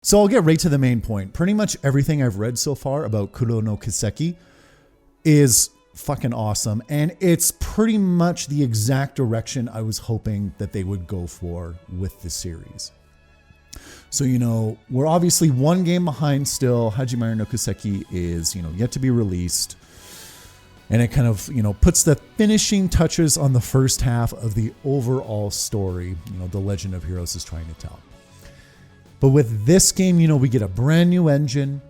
So I'll get right to the main point. Pretty much everything I've read so far about Kuro No Kiseki is fucking awesome. And it's pretty much the exact direction I was hoping that they would go for with the series. So, we're obviously one game behind still. Hajime no Kiseki is, yet to be released. And it kind of, puts the finishing touches on the first half of the overall story, the Legend of Heroes is trying to tell. But with this game, we get a brand new engine.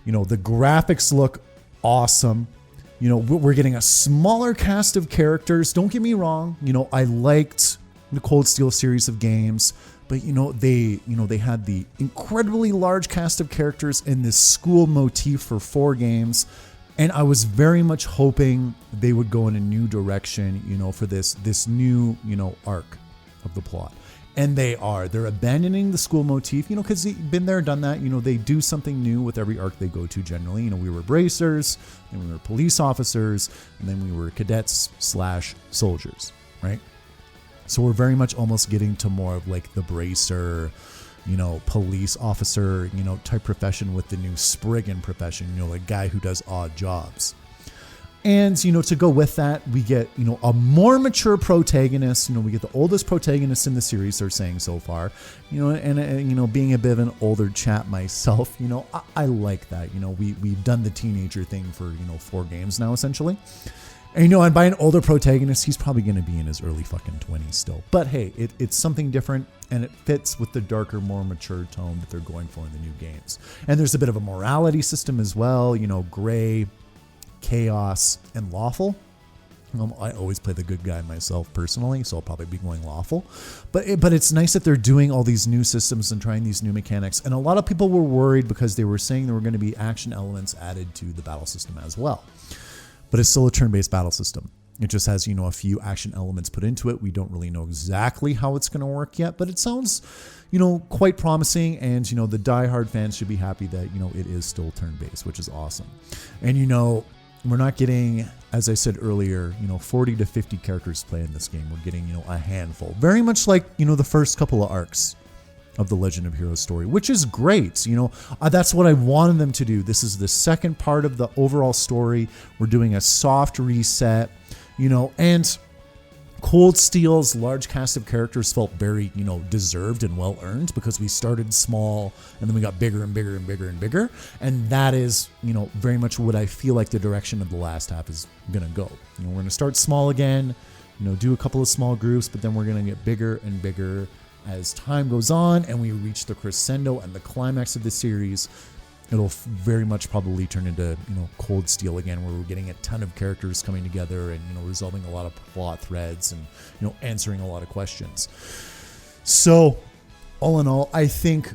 The graphics look awesome. We're getting a smaller cast of characters. Don't get me wrong. I liked the Cold Steel series of games, but they had the incredibly large cast of characters in this school motif for 4 games. And I was very much hoping they would go in a new direction, for this new, arc of the plot. And they're abandoning the school motif, because they've been there, done that. They do something new with every arc they go to generally. We were bracers, then we were police officers, and then we were cadets / soldiers, right? So we're very much almost getting to more of like the bracer, police officer, type profession with the new Spriggan profession, a guy who does odd jobs. And, to go with that, we get, a more mature protagonist. We get the oldest protagonist in the series, they're saying so far. And being a bit of an older chap myself, I like that. We've done the teenager thing for, 4 games now, essentially. And, and by an older protagonist, he's probably going to be in his early fucking 20s still. But hey, it's something different, and it fits with the darker, more mature tone that they're going for in the new games. And there's a bit of a morality system as well, gray, chaos, and lawful. I always play the good guy myself personally, so I'll probably be going lawful. But it's nice that they're doing all these new systems and trying these new mechanics. And a lot of people were worried because they were saying there were going to be action elements added to the battle system as well. But it's still a turn-based battle system. It just has, a few action elements put into it. We don't really know exactly how it's going to work yet, but it sounds, quite promising. And, the diehard fans should be happy that, it is still turn-based, which is awesome. And, we're not getting, as I said earlier, 40 to 50 characters play in this game. We're getting, a handful. Very much like, the first couple of arcs of the Legend of Heroes story, which is great. That's what I wanted them to do. This is the second part of the overall story. We're doing a soft reset, and Cold Steel's large cast of characters felt very, deserved and well earned, because we started small and then we got bigger and bigger and bigger and bigger. And that is, very much what I feel like the direction of the last half is going to go. We're going to start small again, do a couple of small groups, but then we're going to get bigger and bigger as time goes on and we reach the crescendo and the climax of the series. It'll very much probably turn into, Cold Steel again, where we're getting a ton of characters coming together and, resolving a lot of plot threads and, answering a lot of questions. So, all in all, I think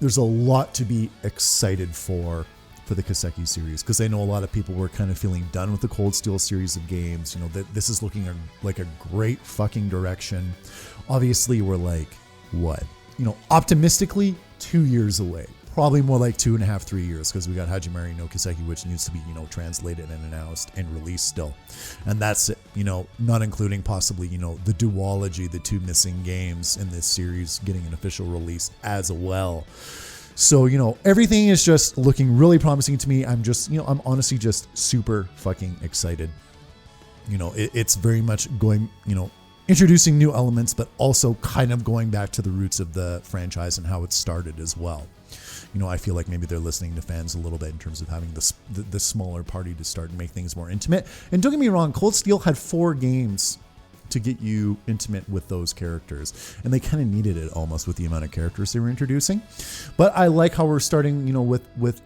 there's a lot to be excited for the Kiseki series, because I know a lot of people were kind of feeling done with the Cold Steel series of games. That this is looking like a great fucking direction. Obviously, we're like, what? Optimistically, 2 years away. Probably more like 2.5, 3 years, because we got Hajime no Kiseki, which needs to be, translated and announced and released still. And that's it, not including possibly, the duology, the 2 missing games in this series getting an official release as well. So, everything is just looking really promising to me. I'm just, I'm honestly just super fucking excited. It's very much going, introducing new elements, but also kind of going back to the roots of the franchise and how it started as well. I feel like maybe they're listening to fans a little bit in terms of having the smaller party to start and make things more intimate. And don't get me wrong, Cold Steel had 4 games to get you intimate with those characters, and they kind of needed it almost with the amount of characters they were introducing. But I like how we're starting, with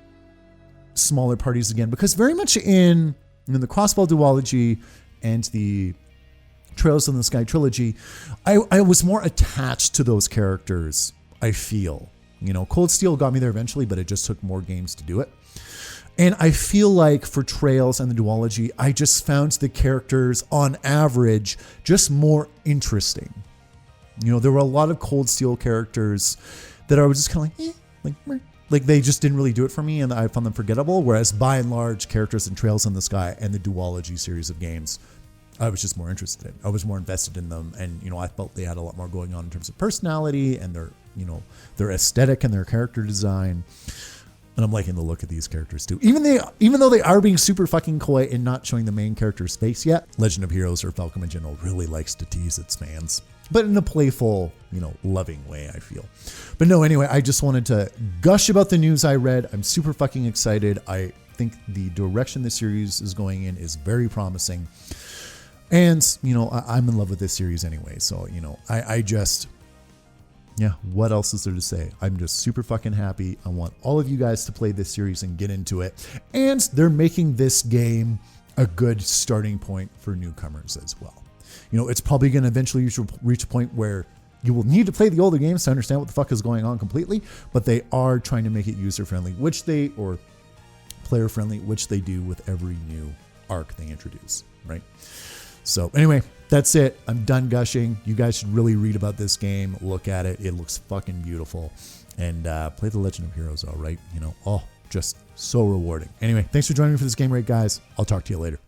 smaller parties again, because very much in the Crossbow duology and the Trails in the Sky trilogy, I was more attached to those characters, I feel. Cold Steel got me there eventually, but it just took more games to do it. And I feel like for Trails and the duology, I just found the characters on average just more interesting. There were a lot of Cold Steel characters that I was just kind of like they just didn't really do it for me, and I found them forgettable. Whereas by and large, characters in Trails in the Sky and the duology series of games, I was just more interested in. I was more invested in them, and I felt they had a lot more going on in terms of personality and their their aesthetic and their character design. And I'm liking the look of these characters too. Even though they are being super fucking coy and not showing the main character's face yet, Legend of Heroes or Falcom in general really likes to tease its fans, but in a playful, loving way, I feel. But no, anyway, I just wanted to gush about the news I read. I'm super fucking excited. I think the direction the series is going in is very promising. And, I'm in love with this series anyway. So, what else is there to say? I'm just super fucking happy. I want all of you guys to play this series and get into it. And they're making this game a good starting point for newcomers as well. It's probably going to eventually reach a point where you will need to play the older games to understand what the fuck is going on completely, but they are trying to make it user-friendly, or player-friendly, which they do with every new arc they introduce, right? So anyway, that's it. I'm done gushing. You guys should really read about this game. Look at it. It looks fucking beautiful. And play the Legend of Heroes, all right? Just so rewarding. Anyway, thanks for joining me for this game rate, guys. I'll talk to you later.